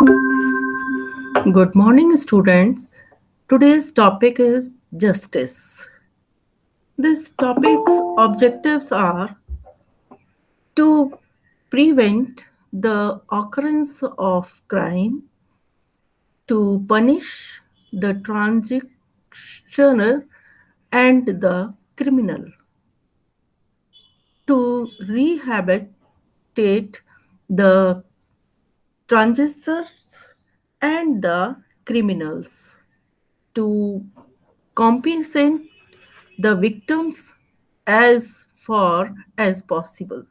Good morning, students. Today's topic is justice. This topic's objectives are to prevent the occurrence of crime, to punish the transactioner and the criminal, to rehabilitate the transgressors and the criminals, to compensate the victims as far as possible,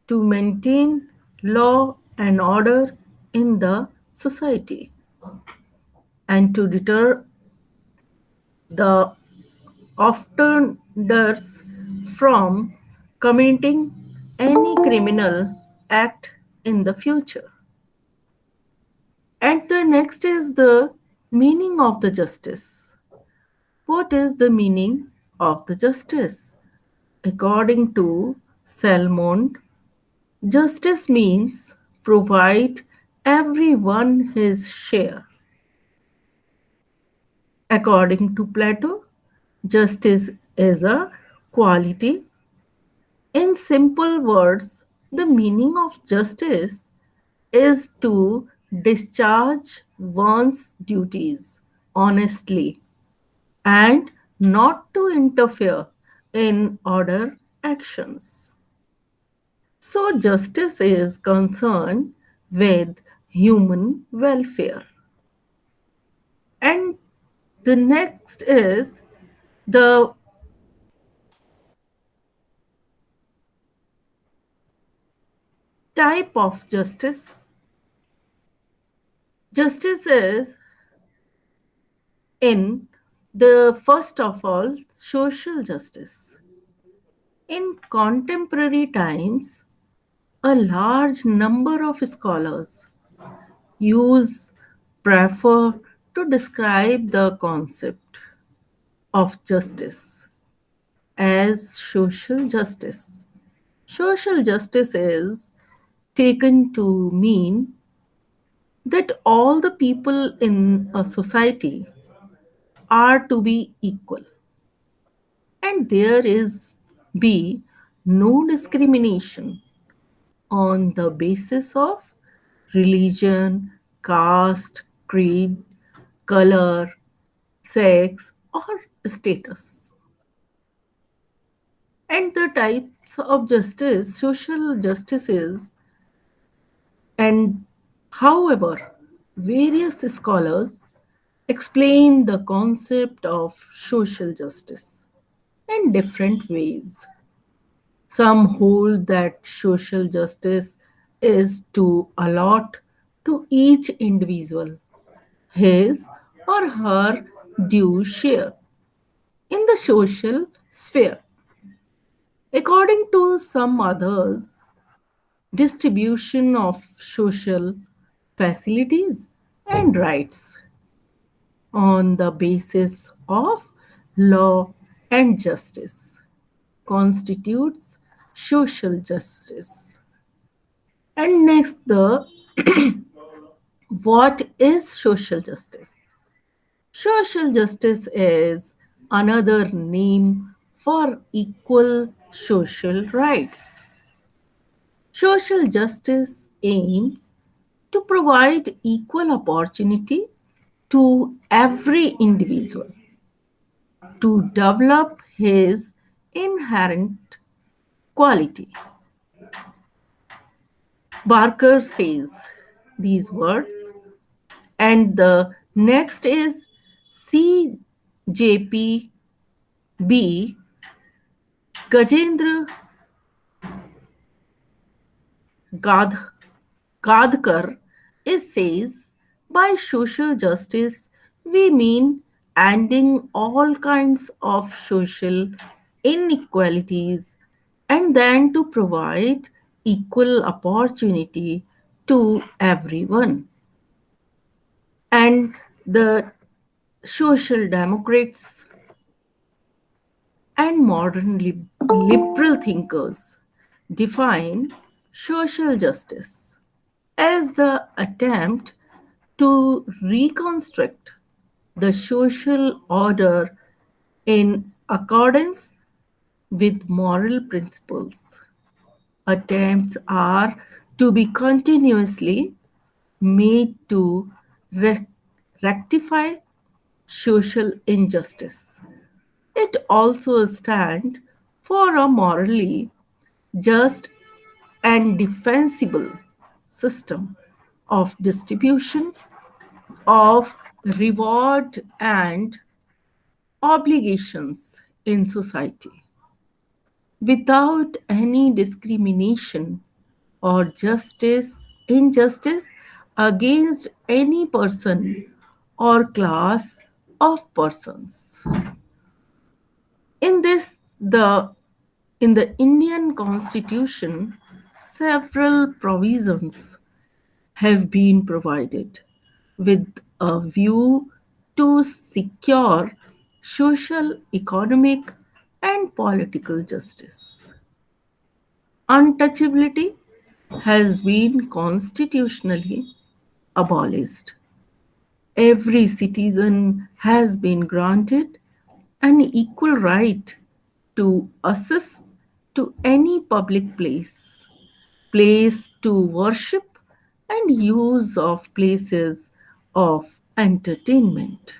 to maintain law and order in the society, and to deter the offenders from committing any criminal act in the future. And the next is the meaning of the justice. What is the meaning of the justice? According to Salmond, justice means provide everyone his share. According to Plato, justice is a quality. In simple words, the meaning of justice is to discharge one's duties honestly and not to interfere in other actions. So, justice is concerned with human welfare. And the next is the type of justice. Justice is, in the first of all, social justice. In contemporary times, a large number of scholars use prefer to describe the concept of justice as social justice. Social justice is taken to mean that all the people in a society are to be equal and there is be no discrimination on the basis of religion, caste, creed, color, sex, or status. And the types of justice, social justices, and however, various scholars explain the concept of social justice in different ways. Some hold that social justice is to allot to each individual his or her due share in the social sphere. According to some others, distribution of social facilities and rights on the basis of law and justice constitutes social justice. And next, the what is social justice? Social justice is another name for equal social rights. Social justice aims to provide equal opportunity to every individual to develop his inherent qualities. Barker says these words, and the next is CJPB Gajendra Gadh- Gadkar. It says, by social justice, we mean ending all kinds of social inequalities and then to provide equal opportunity to everyone. And the social democrats and modern liberal thinkers define social justice as the attempt to reconstruct the social order in accordance with moral principles. Attempts are to be continuously made to re- rectify social injustice. It also stands for a morally just and defensible system of distribution of reward and obligations in society without any discrimination or injustice against any person or class of persons. In this, in the Indian Constitution, several provisions have been provided with a view to secure social, economic, and political justice. Untouchability has been constitutionally abolished. Every citizen has been granted an equal right to access to any public place to worship, and use of places of entertainment.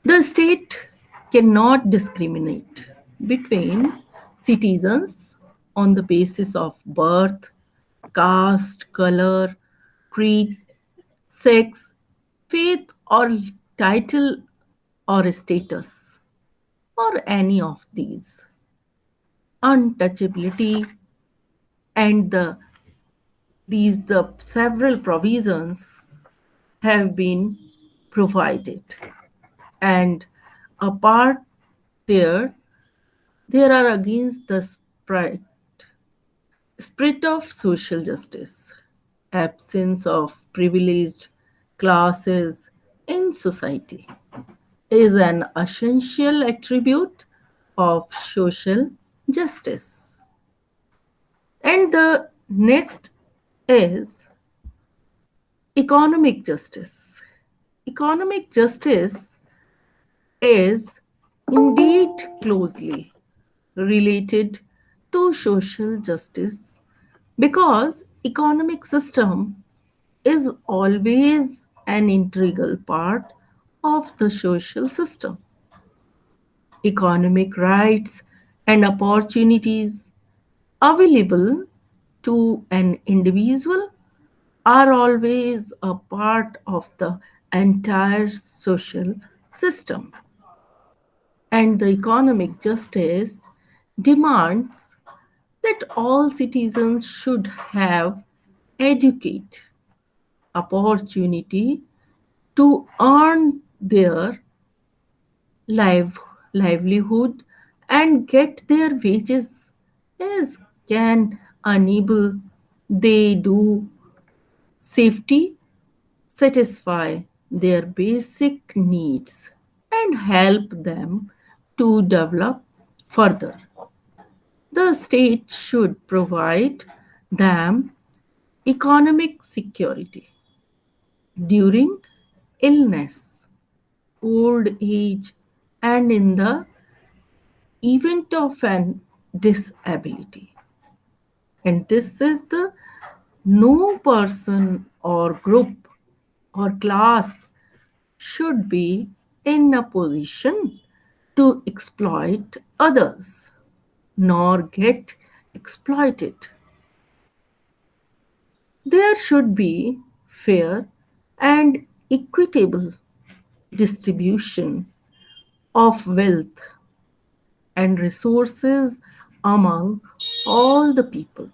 The state cannot discriminate between citizens on the basis of birth, caste, color, creed, sex, faith, or title or status, or any of these. Untouchability and the several provisions have been provided, and apart there there are against the spirit of social justice, absence of privileged classes in society is an essential attribute of social justice. And the next is economic justice. Economic justice is indeed closely related to social justice because economic system is always an integral part of the social system. Economic rights and opportunities available to an individual are always a part of the entire social system. And the economic justice demands that all citizens should have adequate opportunity to earn their live, livelihood and get their wages as can enable they do safety, satisfy their basic needs, and help them to develop further. The state should provide them economic security during illness, old age, and in the event of an disability. And this is the no person or group or class should be in a position to exploit others nor get exploited. There should be fair and equitable distribution of wealth and resources among all the people.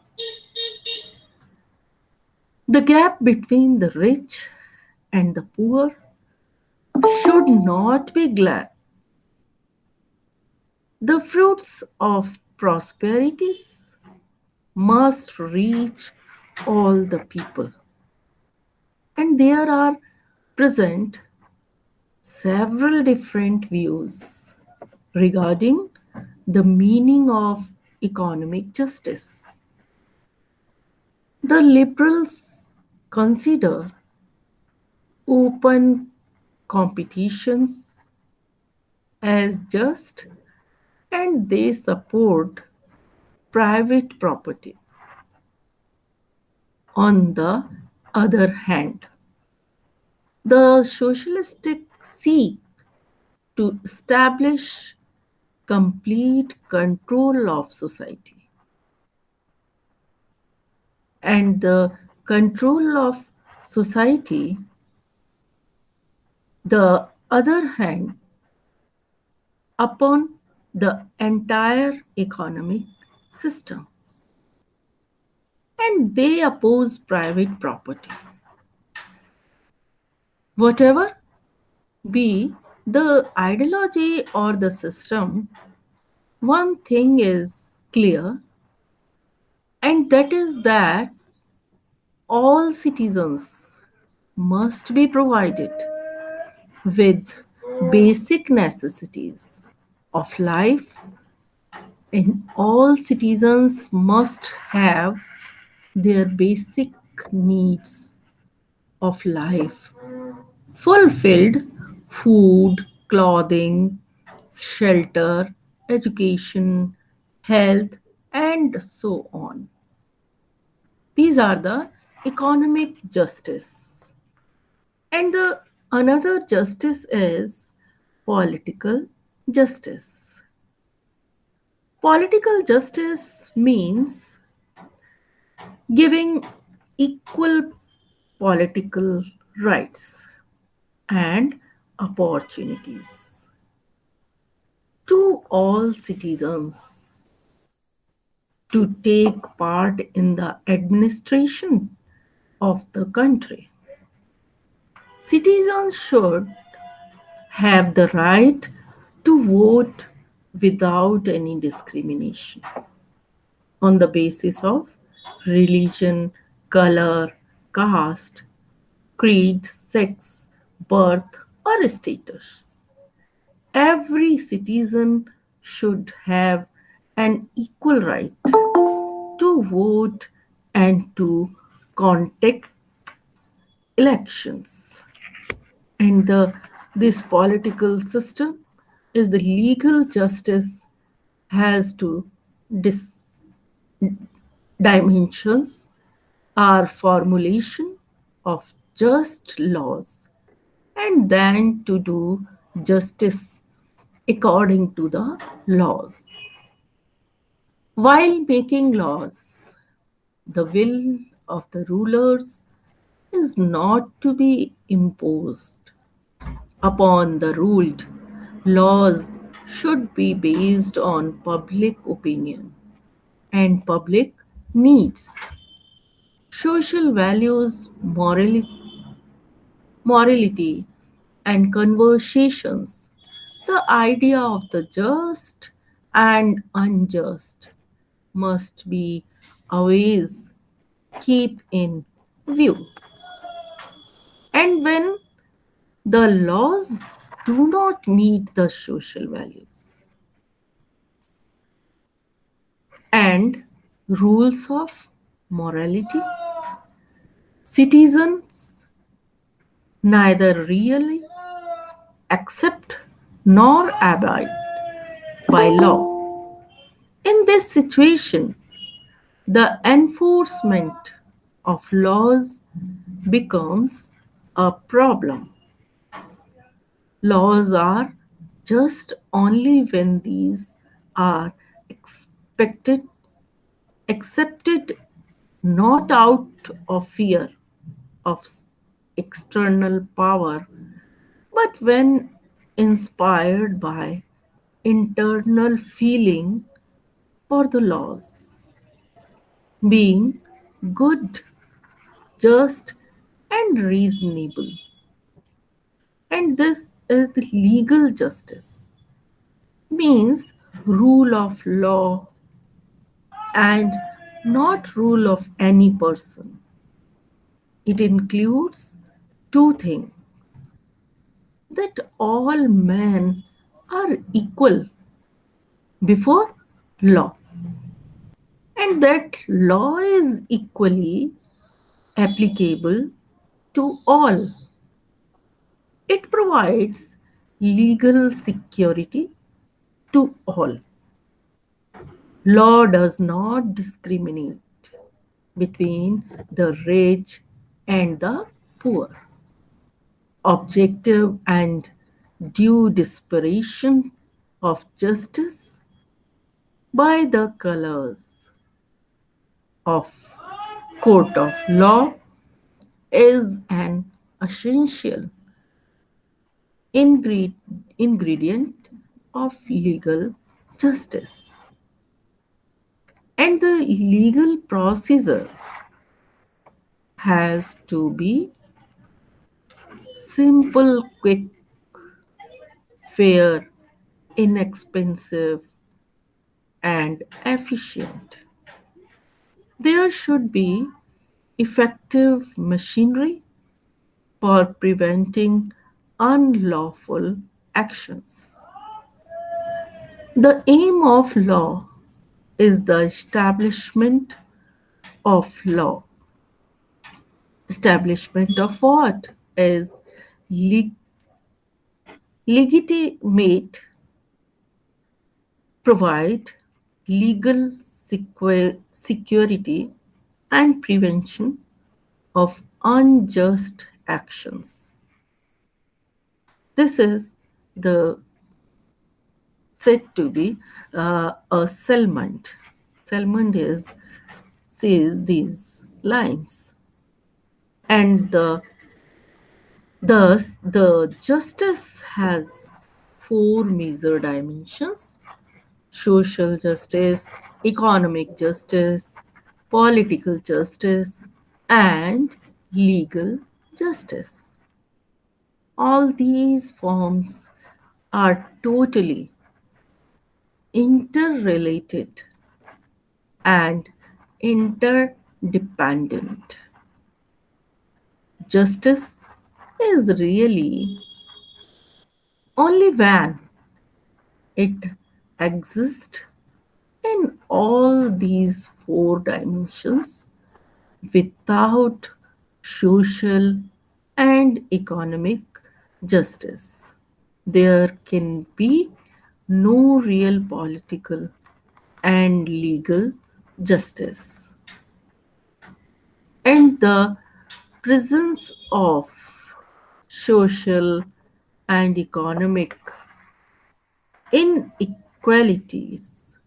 The gap between the rich and the poor should not be glad. The fruits of prosperities must reach all the people. And there are present several different views regarding the meaning of economic justice. The liberals consider open competitions as just, and they support private property. On the other hand, the socialists seek to establish complete control of society, and the control of society, the other hand, upon the entire economic system, and they oppose private property. Whatever be the ideology or the system, one thing is clear, and that is that all citizens must be provided with basic necessities of life, and all citizens must have their basic needs of life fulfilled: food, clothing, shelter, education, health, and so on. These are the economic justice. And the another justice is political justice. Political justice means giving equal political rights and opportunities to all citizens to take part in the administration of the country. Citizens should have the right to vote without any discrimination on the basis of religion, color, caste, creed, sex, birth, or status. Every citizen should have an equal right to vote and to conduct elections. And this political system is the legal justice has to dis- dimensions are formulation of just laws and then to do justice according to the laws. While making laws, the will of the rulers is not to be imposed upon the ruled. Laws should be based on public opinion and public needs, social values, morality, and conversations. The idea of the just and unjust must be always keep in view. And when the laws do not meet the social values and rules of morality, citizens neither really accept nor abide by law. In this situation, the enforcement of laws becomes a problem. Laws are just only when these are expected, accepted not out of fear of external power, but when inspired by internal feeling for the laws, being good, just, and reasonable. And this is the legal justice, means rule of law and not rule of any person. It includes two things: that all men are equal before law, and that law is equally applicable to all. It provides legal security to all. Law does not discriminate between the rich and the poor. Objective and due desperation of justice by the colors of court of law is an essential ingre- ingredient of legal justice. And the legal procedure has to be simple, quick, fair, inexpensive, and efficient. There should be effective machinery for preventing unlawful actions. The aim of law is the establishment of law. Establishment of what is le- legitimate, provide legal security and prevention of unjust actions. This is the said to be a settlement. Settlement is says these lines, and thus the justice has four major dimensions: social justice, economic justice, political justice, and legal justice. All these forms are totally interrelated and interdependent. Justice is really only when it exists in all these four dimensions. Without social and economic justice, there can be no real political and legal justice. And the presence of social and economic inequalities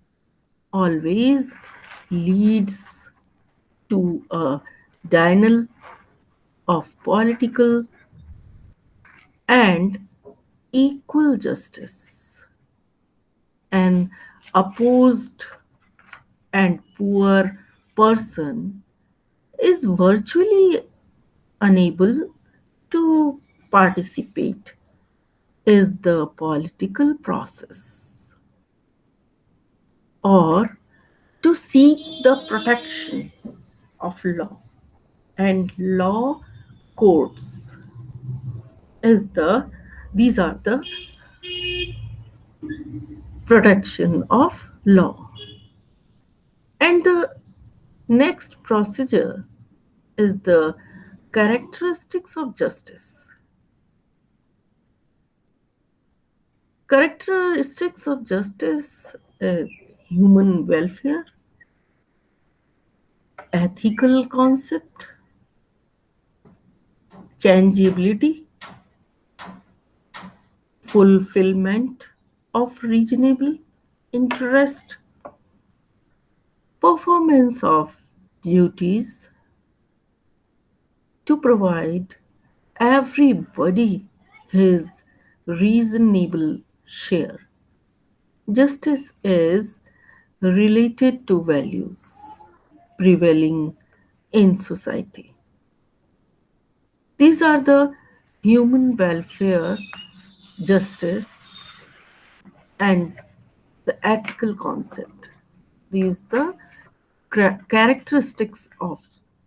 always leads to a denial of political and equal justice. An opposed and poor person is virtually unable to participate is the political process or to seek the protection of law, and law courts is the these are the protection of law. And the next procedure is the characteristics of justice. Characteristics of justice is human welfare, ethical concept, changeability, fulfillment of reasonable interest, performance of duties to provide everybody his reasonable share. Justice is related to values prevailing in society. These are the human welfare, justice, and the ethical concept. These the characteristics of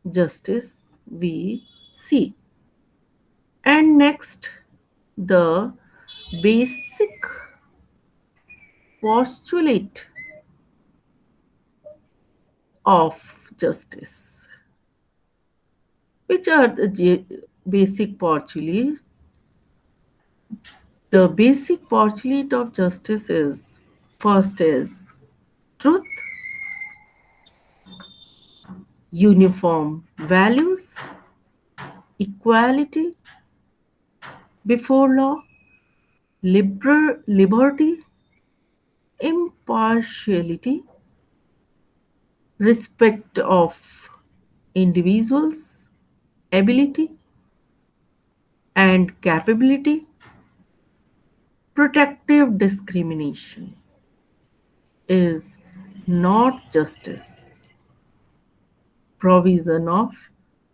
justice we see. And next, the basic postulate of justice. Which are the basic postulates? The basic postulate of justice is first is truth, uniform values, equality before law, liberty, impartiality, respect of individuals, ability and capability, protective discrimination is not justice, provision of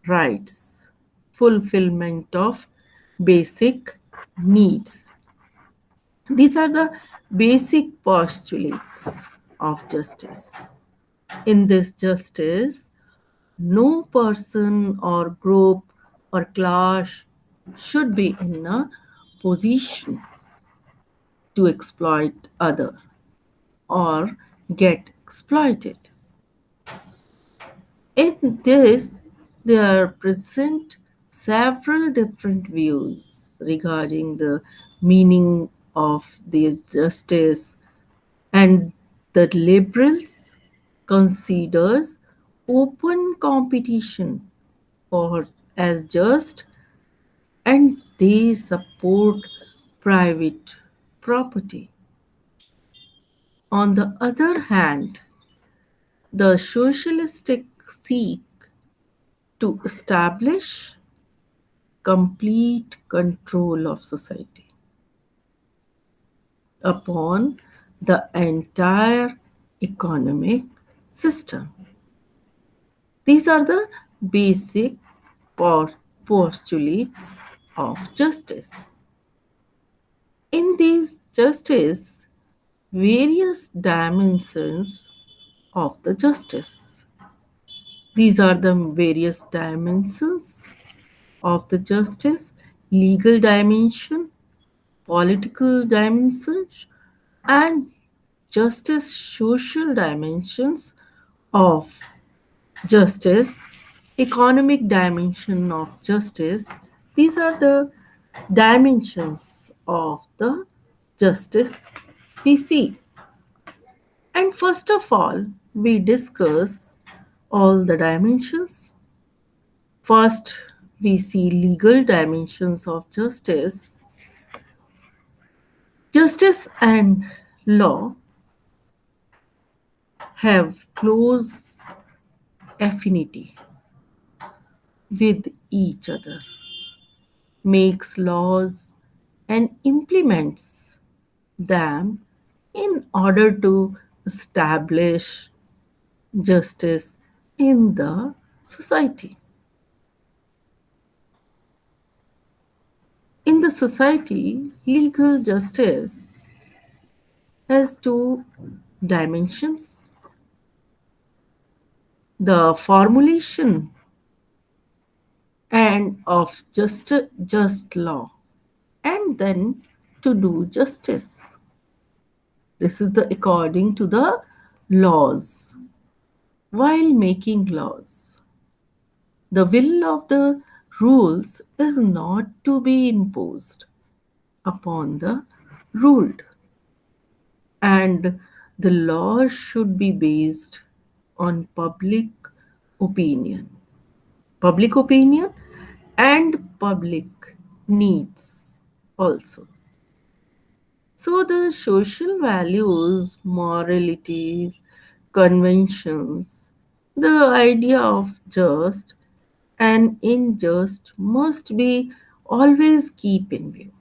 rights, fulfillment of basic needs. These are the basic postulates of justice. In this justice, no person or group or class should be in a position to exploit other or get exploited. In this, there are present several different views regarding the meaning of the justice, and the liberals considers open competition or as just, and they support private property. On the other hand, the socialistic seek to establish complete control of society upon the entire economic system. These are the basic postulates of justice. In these justice, various dimensions of the justice. These are the various dimensions of the justice: legal dimension, political dimensions, and justice social dimensions of justice, economic dimension of justice. These are the dimensions of the justice we see. And first of all, we discuss all the dimensions. First, we see legal dimensions of justice. Justice and law have close affinity with each other, makes laws and implements them in order to establish justice in the society. In the society, legal justice has two dimensions: the formulation and of just law, and then to do justice. This is the according to the laws. While making laws, the will of the rules is not to be imposed upon the ruled, and the law should be based on opinion public opinion and public needs also. So the social values, moralities, conventions, the idea of just and unjust must be always keep in view.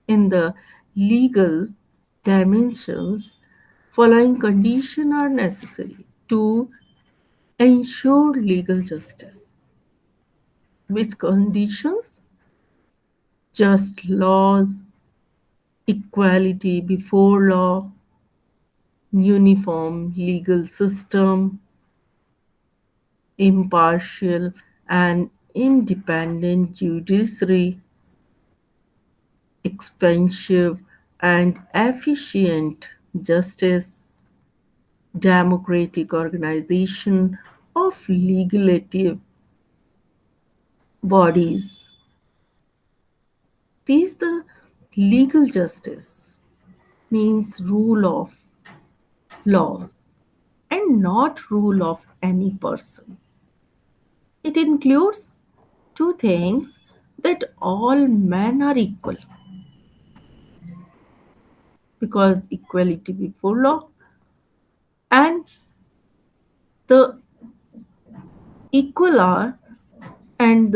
In the legal dimensions, following conditions are necessary to ensure legal justice. Which conditions? Just laws, equality before law, uniform legal system, impartial and independent judiciary, expansive and efficient justice, democratic organization of legislative bodies. These the legal justice means rule of law and not rule of any person. It includes two things, that all men are equal because equality before law, and the equal are, and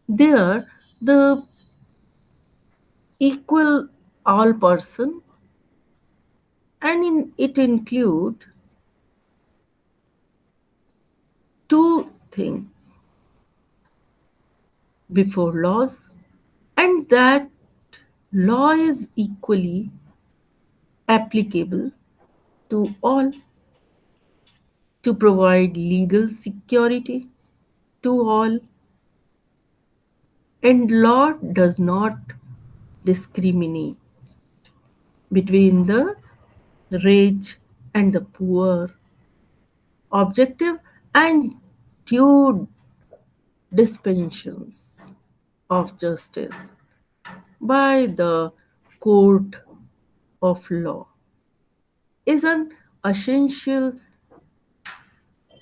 there the equal all person, and it include two things before laws, and that law is equally applicable to all, to provide legal security to all, and law does not discriminate between the rich and the poor. Objective and due dispensations of justice by the court of law is an essential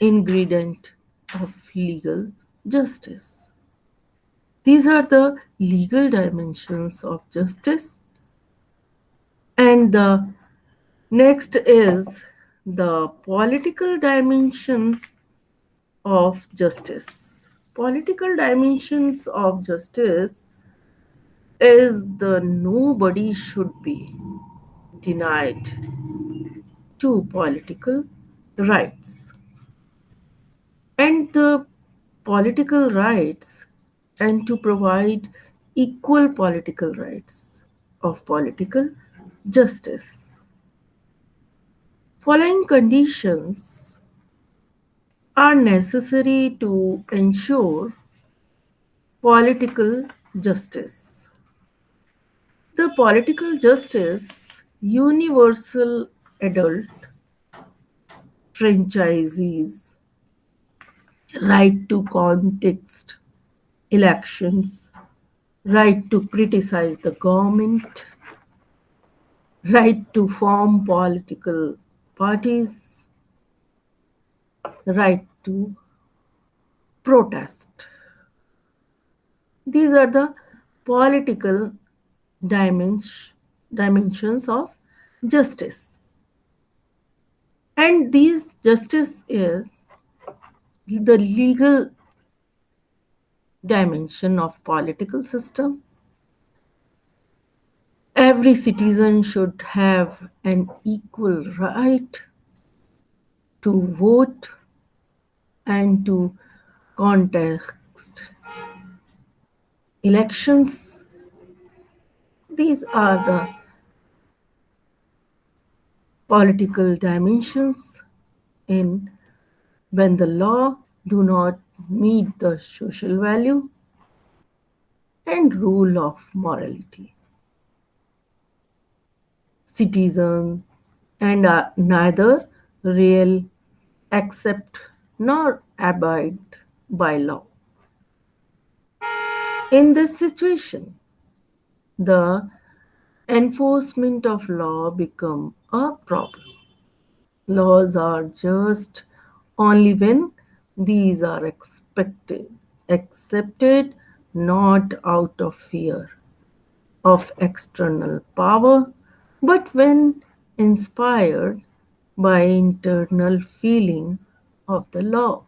ingredient of legal justice. These are the legal dimensions of justice, and the next is the political dimension of justice. Political dimensions of justice is the nobody should be denied to political rights, and the political rights, and to provide equal political rights of political justice. Following conditions are necessary to ensure political justice. The political justice, universal adult franchises, right to contest elections, right to criticize the government, right to form political parties, right to protest. These are the political dimensions of justice. And these justice is the legal dimension of political system. Every citizen should have an equal right to vote and to contest elections. These are the political dimensions in when the law do not meet the social value and rule of morality. Citizens and are neither real accept nor abide by law. In this situation, the enforcement of law become a problem. Laws are just only when these are accepted not out of fear of external power, but when inspired by internal feeling of the law,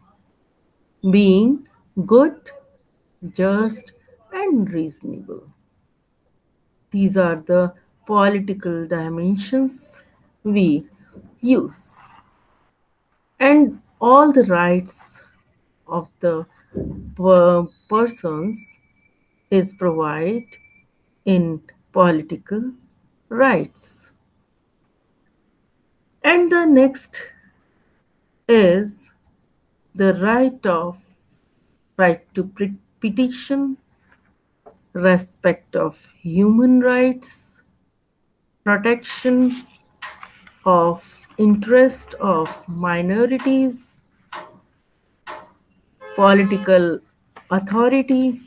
being good, just, and reasonable. These are the political dimensions we use. And all the rights of the persons is provided in political rights. And the next is the right to petition, respect of human rights, protection of interest of minorities, political Authority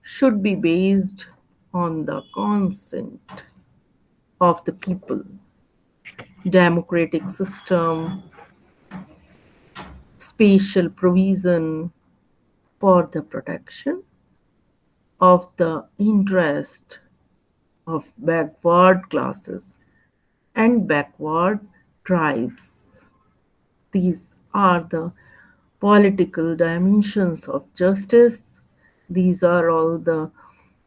should be based on the consent of the people. Democratic system, spatial provision for the protection of the interest of backward classes and backward tribes. These are the political dimensions of justice. These are all the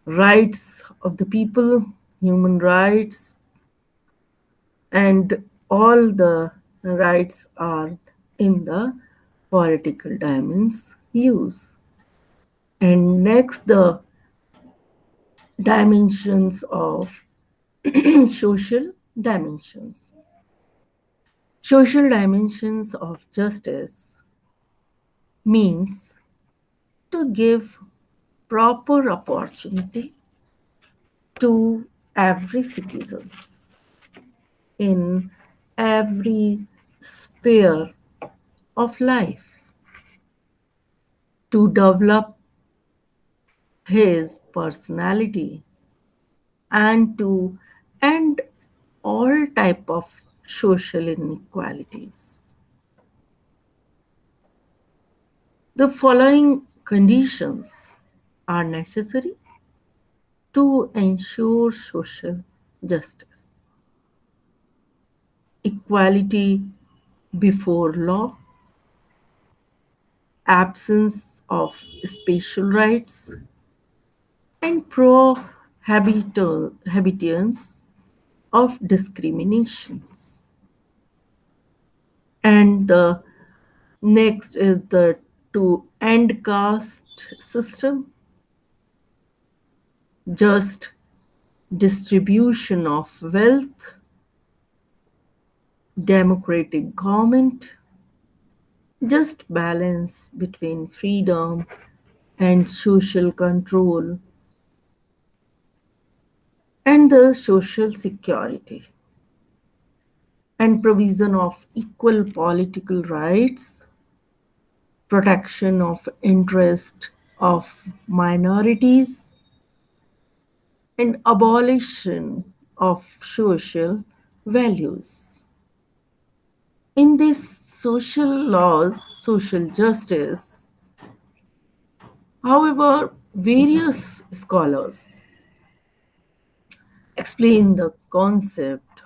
rights of the people, human rights, and all the rights are in the political dimensions use. And next, the dimensions of social dimensions. Social dimensions of justice means to give proper opportunity to every citizens in every sphere of life to develop his personality and to end all type of social inequalities. The following conditions are necessary to ensure social justice: equality before law, absence of special rights, and prohibitions of discriminations. And the next is the to end caste system, just distribution of wealth, democratic government, just balance between freedom and social control, and the social security and provision of equal political rights, protection of interest of minorities, and abolition of social values. In this social laws, social justice, however, various scholars explain the concept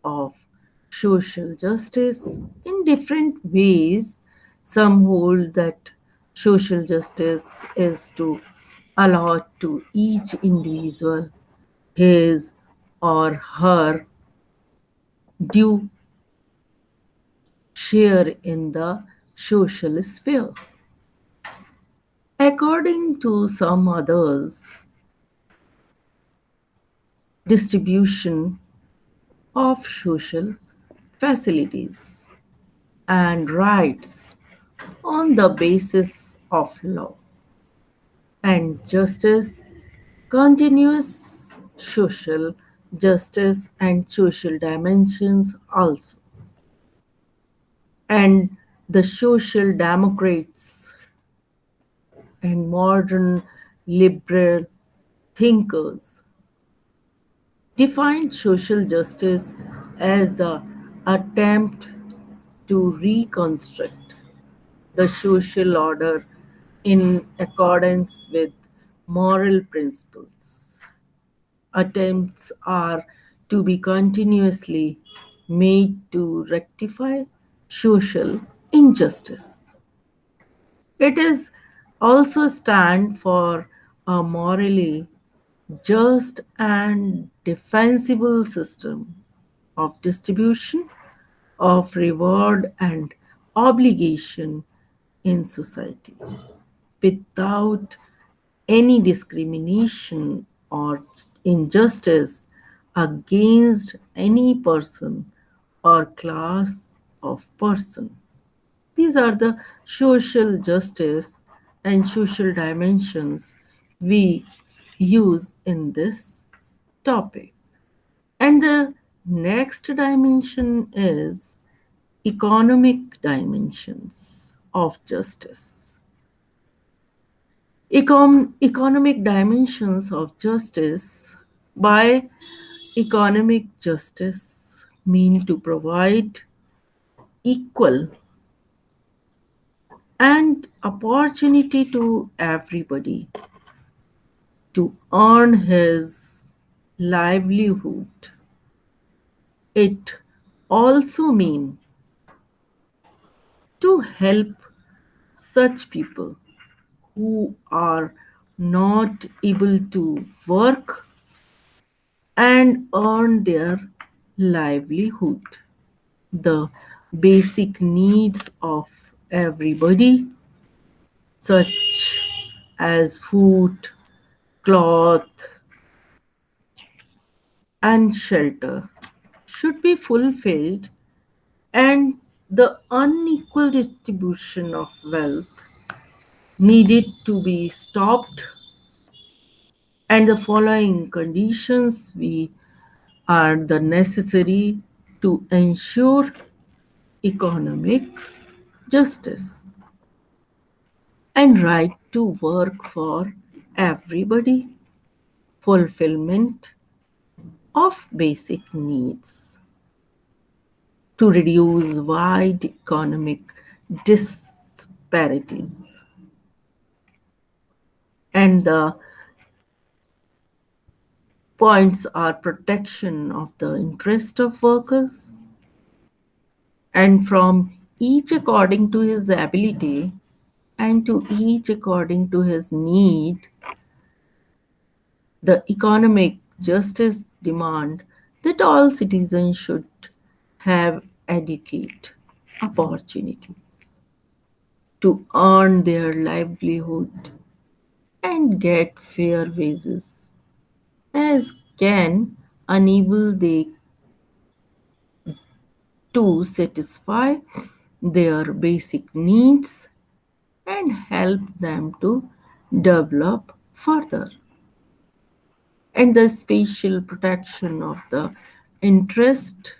of social justice in different ways. Some hold that social justice is to allow to each individual his or her due share in the social sphere. According to some others, distribution of social facilities and rights on the basis of law and justice, continuous social justice and social dimensions also. And the social democrats and modern liberal thinkers define social justice as the attempt to reconstruct the social order in accordance with moral principles. Attempts are to be continuously made to rectify social injustice. It is also stand for a morally just and defensible system of distribution of reward and obligation in society without any discrimination or injustice against any person or class of person. These are the social justice and social dimensions we use in this topic. And the next dimension is economic dimensions of justice. Economic dimensions of justice. By economic justice mean to provide equal and opportunity to everybody to earn his livelihood. It also mean to help such people who are not able to work and earn their livelihood. The basic needs of everybody, such as food, cloth, and shelter, should be fulfilled, and the unequal distribution of wealth needed to be stopped. And the following conditions we are the necessary to ensure economic justice and right to work for everybody, fulfillment of basic needs to reduce wide economic disparities, and the points are protection of the interest of workers and from each according to his ability and to each according to his need. The economic justice demand that all citizens should have adequate opportunities to earn their livelihood and get fair wages, as can enable they to satisfy their basic needs and help them to develop further. And the spatial protection of the interest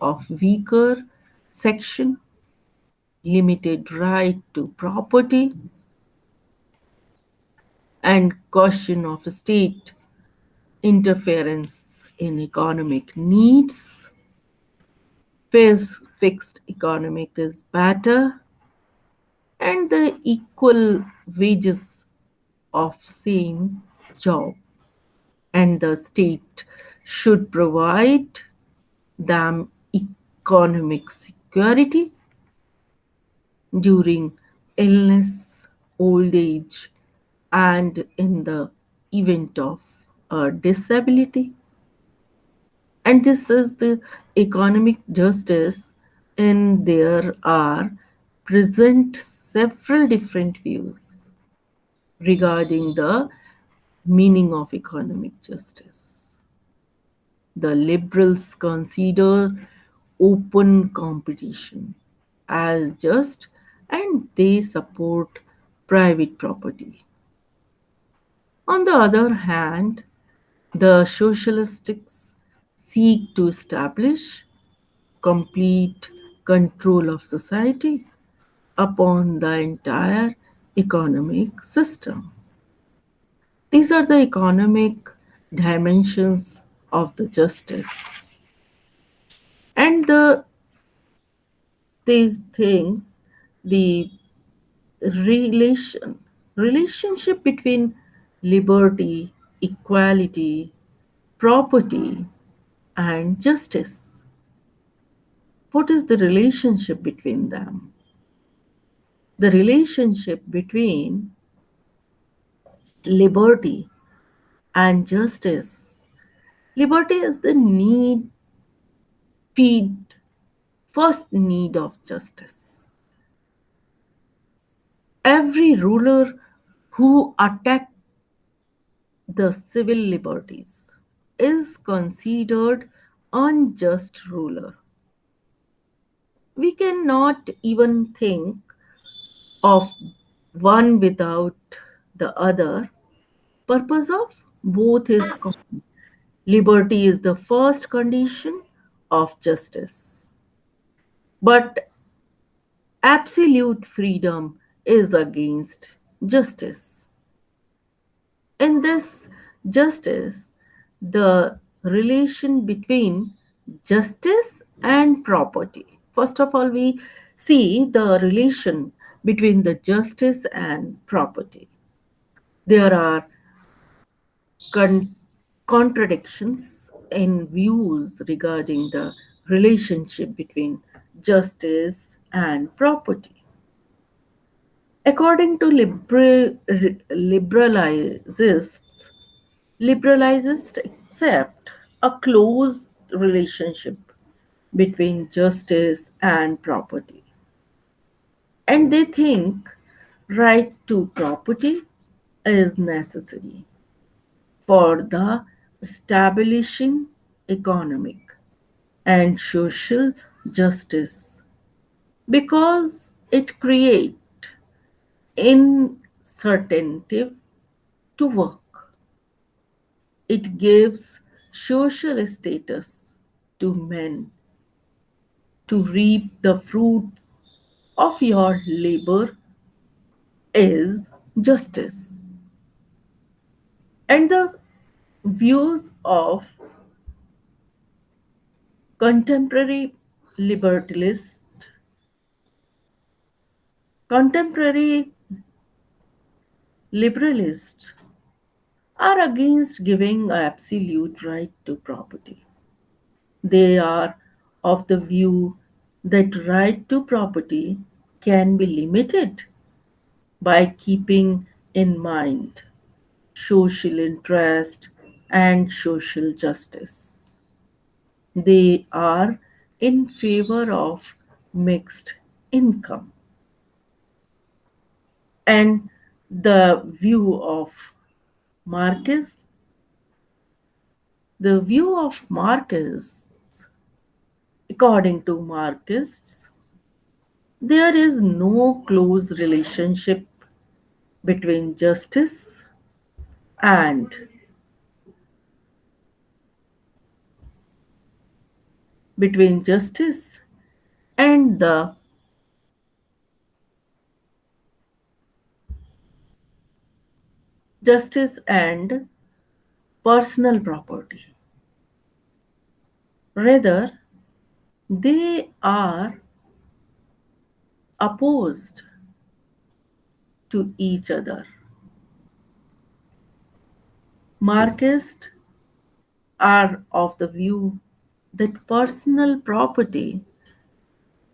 of weaker section, limited right to property, and caution of state interference in economic needs. Fixed economic is better, and the equal wages of same job, and the state should provide them economic security during illness, old age, and in the event of a disability. And this is the economic justice, and there are present several different views regarding the meaning of economic justice. The liberals consider open competition as just, and they support private property. On the other hand, the socialists seek to establish complete control of society upon the entire economic system. These are the economic dimensions of the justice. And these things, the relation relationship between liberty, equality, property, and justice. What is the relationship between them? The relationship between liberty and justice. Liberty is the need, feed, first need of justice. Every ruler who attacks the civil liberties is considered unjust ruler. We cannot even think of one without the other. Purpose of both is common. Liberty is the first condition of justice, but absolute freedom is against justice. In this justice, the relation between justice and property. First of all, we see the relation between the justice and property. There are con- contradictions in views regarding the relationship between justice and property. According to liberalists accept a close relationship between justice and property. And they think right to property is necessary for the establishing economic and social justice because it creates incentive to work. It gives social status to men to reap the fruits of your labor is justice. And the views of contemporary libertalists, contemporary liberalists are against giving absolute right to property. They are of the view that right to property can be limited by keeping in mind social interest and social justice. They are in favor of mixed income. And the view of Marcus, the view of Marcus, according to Marxists, there is no close relationship between justice and between justice and the justice and personal property. Rather, they are opposed to each other. Marxists are of the view that personal property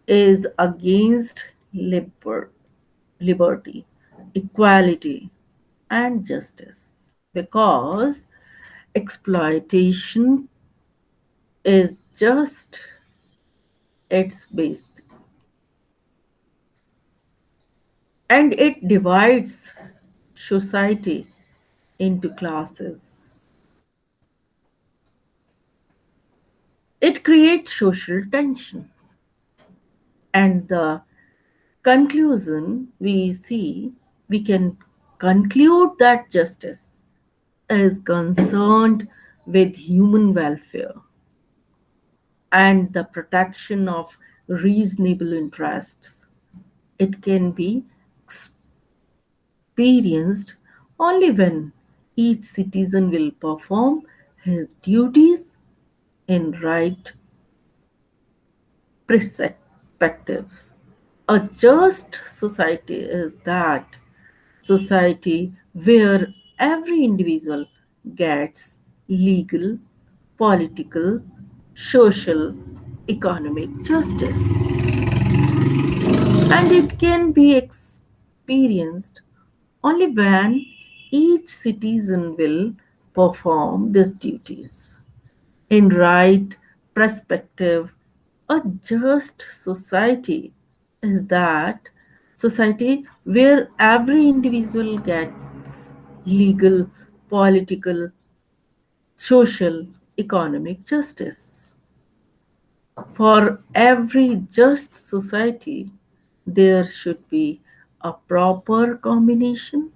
is against liberty, equality, and justice because exploitation is just its base and it divides society into classes. It creates social tension. And the conclusion we can conclude that justice is concerned with human welfare and the protection of reasonable interests. It can be experienced only when each citizen will perform his duties in right perspective. A just society is that society where every individual gets legal, political, social, economic justice. And it can be experienced only when each citizen will perform these duties. In right perspective, a just society is that society where every individual gets legal, political, social, economic justice. For every just society, there should be a proper combination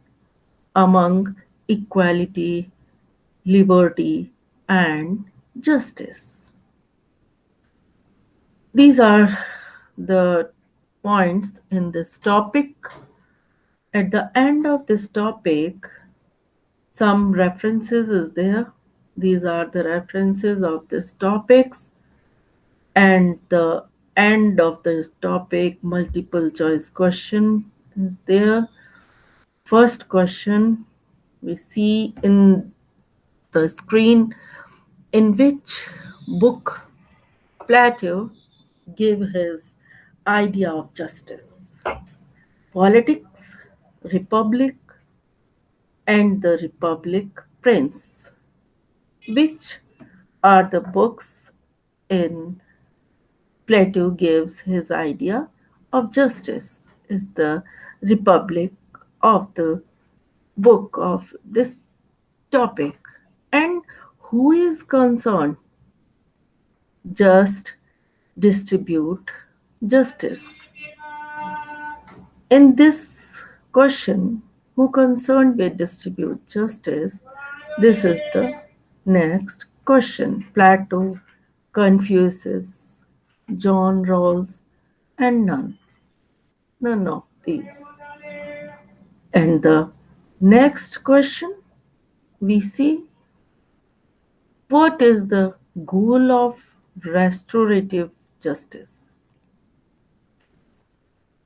among equality, liberty, and justice. These are the points in this topic. At the end of this topic, Some references is there. These are the references of these topics, and the end of the topic multiple choice question is there. First question we see in the screen: in which book Plato gave his idea of justice? Politics, Republic, and the Republic Prince. Which are the books in Plato gives his idea of justice? Is the Republic of the book of this topic. And who is concerned? Just distribute justice. In this question, who concerned with distribute justice? This is the next question. Plato, Confucius, John Rawls, and none of these. And the next question we see: what is the goal of restorative justice?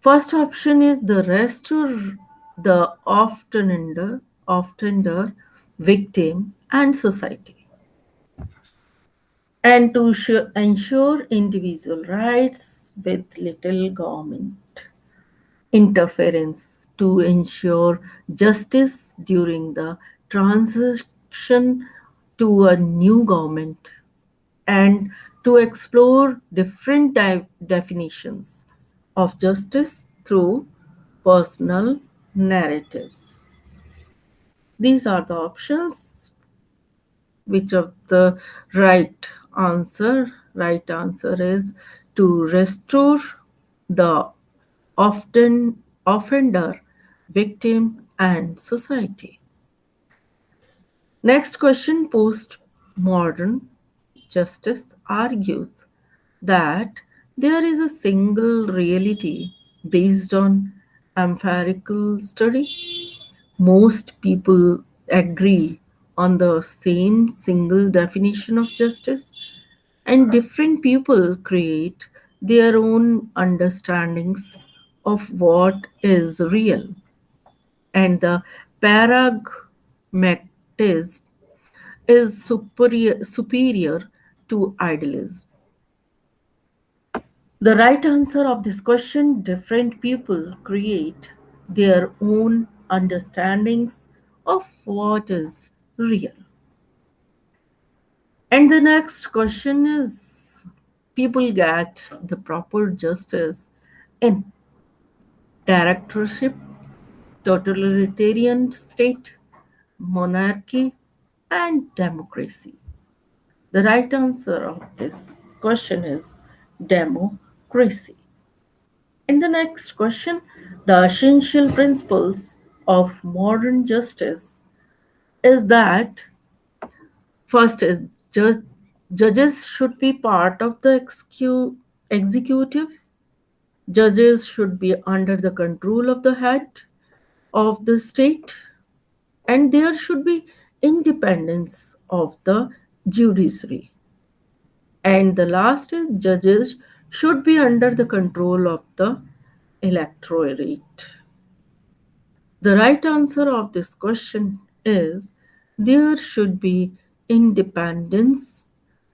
First option is the restore the offender, victim, and society, and to ensure individual rights with little government interference, to ensure justice during the transition to a new government, and to explore different definitions of justice through personal narratives. These are the options. Which of the right answer is to restore the often offender, victim, and society. Next question: postmodern justice argues that there is a single reality based on empirical study. Most people agree on the same single definition of justice, and different people create their own understandings of what is real. And the pragmatism is superior to idealism. The right answer of this question: different people create their own understandings of what is real. And the next question is: people get the proper justice in directorship, totalitarian state, monarchy, and democracy. The right answer of this question is democracy. In the next question, the essential principles of modern justice is that first is judges should be part of the executive. Judges should be under the control of the head of the state, and there should be independence of the judiciary. And the last is judges should be under the control of the electorate. The right answer of this question is there should be independence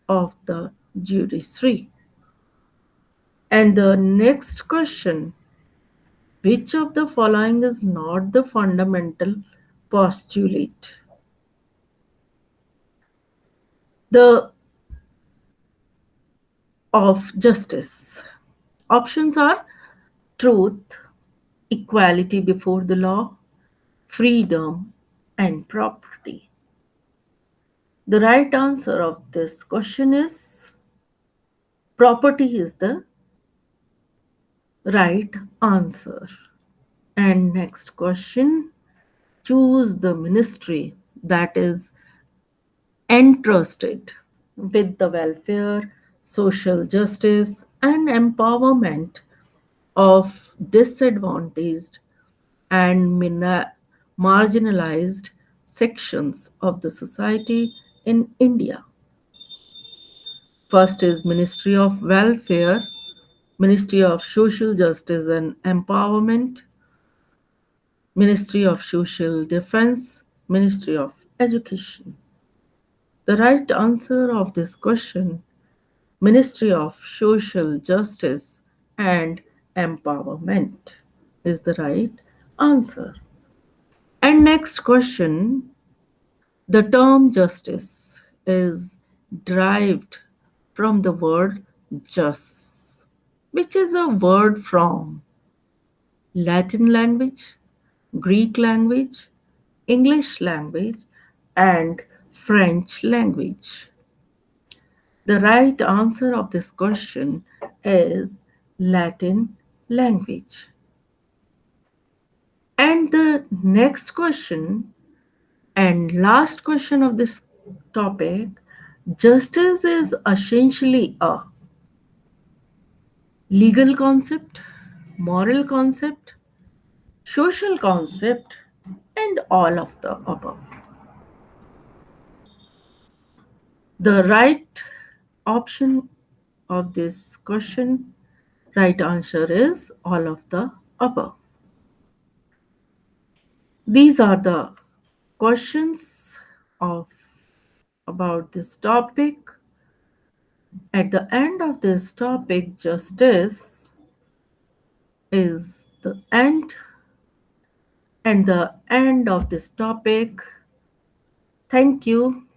of the judiciary. And the next question: which of the following is not the fundamental postulate? The of justice. Options are truth, equality before the law, freedom, and property. The right answer of this question is property is the right answer. And next question: choose the ministry that is entrusted with the welfare, social justice, and empowerment of disadvantaged and marginalized sections of the society in India. First is Ministry of Welfare, Ministry of Social Justice and Empowerment, Ministry of Social Defense, Ministry of Education. The right answer of this question, Ministry of Social Justice and Empowerment, is the right answer. And next question, the term justice is derived from the word jus, which is a word from Latin language, Greek language, English language, and French language. The right answer of this question is Latin language. And the next question and last question of this topic, justice is essentially a legal concept, moral concept, social concept, and all of the above. The right option of this question, right answer is all of the above. These are the questions of about this topic. At the end of this topic, justice is the end and the end of this topic. Thank you.